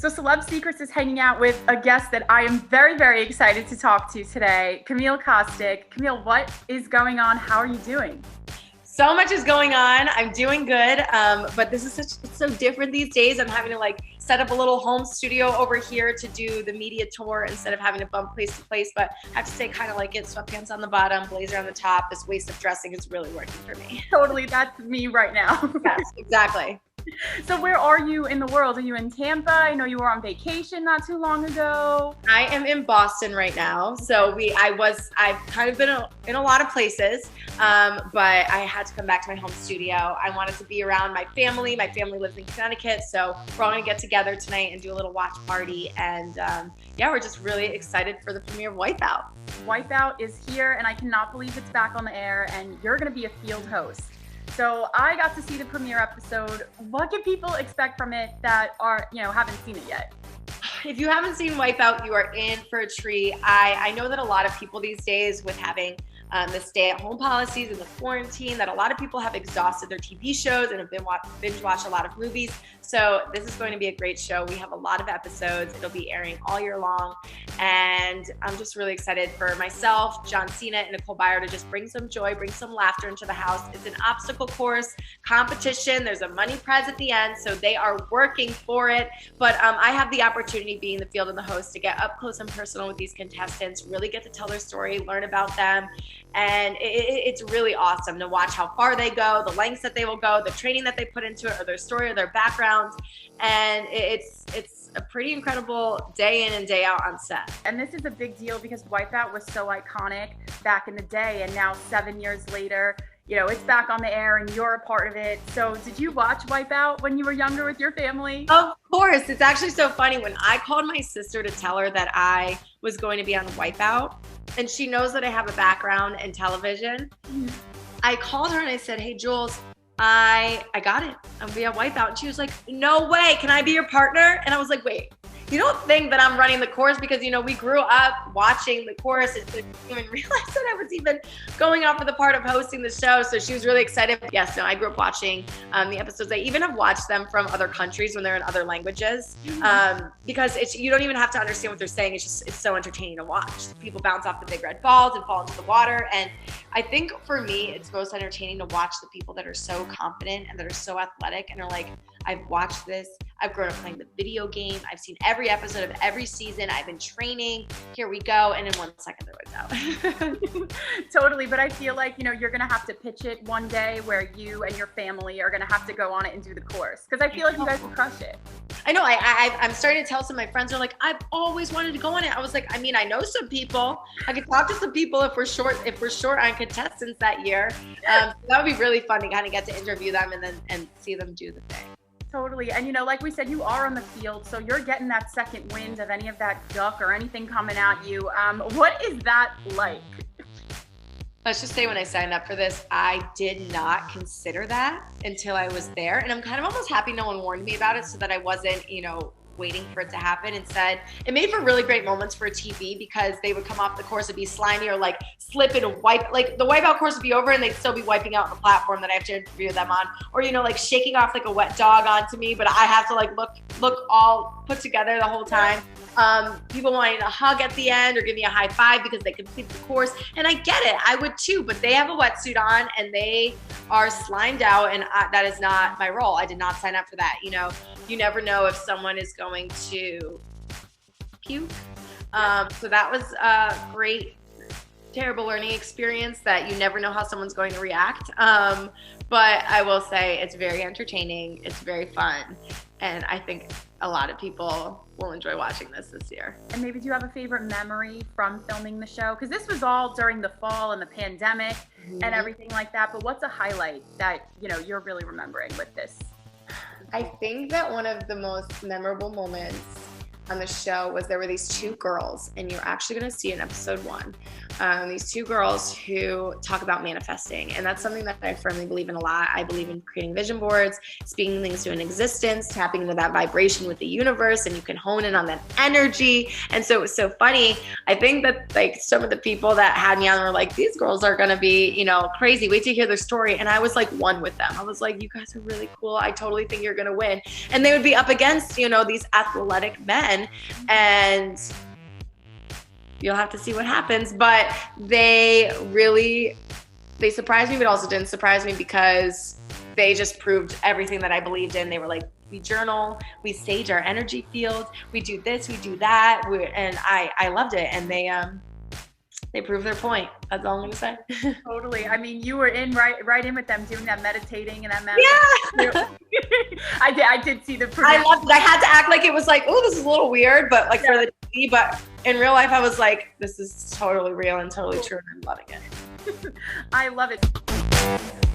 So Celeb Secrets is hanging out with a guest that I am very, very excited to talk to today, Camille Kostek. Camille, what is going on? How are you doing? So much is going on. I'm doing good, but this is it's so different these days. I'm having to like set up a little home studio over here to do the media tour instead of having to bump place to place. But I have to say, kind of like it, sweatpants on the bottom, blazer on the top. This waist of dressing is really working for me. Totally, that's me right now. Yes, exactly. So where are you in the world? Are you in Tampa? I know you were on vacation not too long ago. I am in Boston right now. So I've kind of been in a lot of places, but I had to come back to my home studio. I wanted to be around my family. My family lives in Connecticut, so we're all gonna get together tonight and do a little watch party. And yeah, we're just really excited for the premiere of WIPEOUT. WIPEOUT is here, and I cannot believe it's back on the air, and you're gonna be a field host. So I got to see the premiere episode. What can people expect from it that haven't seen it yet? If you haven't seen WIPEOUT, you are in for a treat. I know that a lot of people these days with having the stay-at-home policies and the quarantine, that a lot of people have exhausted their TV shows and have binge watched a lot of movies. So this is going to be a great show. We have a lot of episodes. It'll be airing all year long. And I'm just really excited for myself, John Cena, and Nicole Byer to just bring some joy, bring some laughter into the house. It's an obstacle course competition. There's a money prize at the end, so they are working for it. But I have the opportunity, being the field and the host, to get up close and personal with these contestants, really get to tell their story, learn about them. And it's really awesome to watch how far they go, the lengths that they will go, the training that they put into it, or their story or their background. And it's a pretty incredible day in and day out on set. And this is a big deal because WIPEOUT was so iconic back in the day, and now 7 years later, it's back on the air and you're a part of it. So did you watch WIPEOUT when you were younger with your family? Of course. It's actually so funny. When I called my sister to tell her that I was going to be on WIPEOUT, and she knows that I have a background in television, I called her and I said, "Hey, Jules, I got it. I'm gonna be on WIPEOUT." And she was like, "No way, can I be your partner?" And I was like, "Wait, you don't think that I'm running the course?" Because, we grew up watching the course and didn't even realize that I was even going on for the part of hosting the show. So she was really excited. Yes, no, I grew up watching the episodes. I even have watched them from other countries when they're in other languages, because you don't even have to understand what they're saying. It's so entertaining to watch. People bounce off the big red balls and fall into the water. And I think for me, it's most entertaining to watch the people that are so confident and that are so athletic and are like, "I've watched this. I've grown up playing the video game. I've seen every episode of every season. I've been training. Here we go." And in 1 second, they're out. Totally. But I feel like, you're going to have to pitch it one day where you and your family are going to have to go on it and do the course. Because I feel like you guys will crush it. I know. I'm starting to tell some of my friends, are like, "I've always wanted to go on it." I was like, I know some people. I could talk to some people if we're short on contestants that year. That would be really fun to kind of get to interview them and see them do the thing. Totally. And like we said, you are on the field, so you're getting that second wind of any of that duck or anything coming at you. What is that like? Let's just say when I signed up for this, I did not consider that until I was there. And I'm kind of almost happy no one warned me about it so that I wasn't, waiting for it to happen. Instead, it made for really great moments for TV because they would come off the course and be slimy or like slip and wipe. Like the WIPEOUT course would be over and they'd still be wiping out on the platform that I have to interview them on, or like shaking off like a wet dog onto me, but I have to like look all put together the whole time. People wanting to hug at the end or give me a high five because they completed the course, and I get it. I would too, but they have a wetsuit on and they are slimed out, and that is not my role. I did not sign up for that. You never know if someone is going to puke. So that was a great, terrible learning experience that you never know how someone's going to react. But I will say it's very entertaining. It's very fun. And I think a lot of people will enjoy watching this year. And maybe do you have a favorite memory from filming the show? Because this was all during the fall and the pandemic and everything like that. But what's a highlight that, you're really remembering with this? I think that one of the most memorable moments on the show was there were these two girls, and you're actually going to see in episode 1, these two girls who talk about manifesting. And that's something that I firmly believe in a lot. I believe in creating vision boards, speaking things to an existence, tapping into that vibration with the universe, and you can hone in on that energy. And so it was so funny. I think that like some of the people that had me on were like, these girls are going to be, you know, crazy. Wait to hear their story. And I was like one with them. I was like, you guys are really cool. I totally think you're going to win. And they would be up against, you know, these athletic men, and you'll have to see what happens. But they surprised me, but also didn't surprise me because they just proved everything that I believed in. They were like, we journal, we sage our energy field, we do this, we do that. And I loved it. And they proved their point. That's all I'm gonna say. Totally. I mean, you were right in with them doing that meditating and that Yeah. I did see the proof. I loved it. I had to act like it was like, oh, this is a little weird, but like for the TV, but in real life I was like, this is totally real and totally true, and I'm loving it. I love it.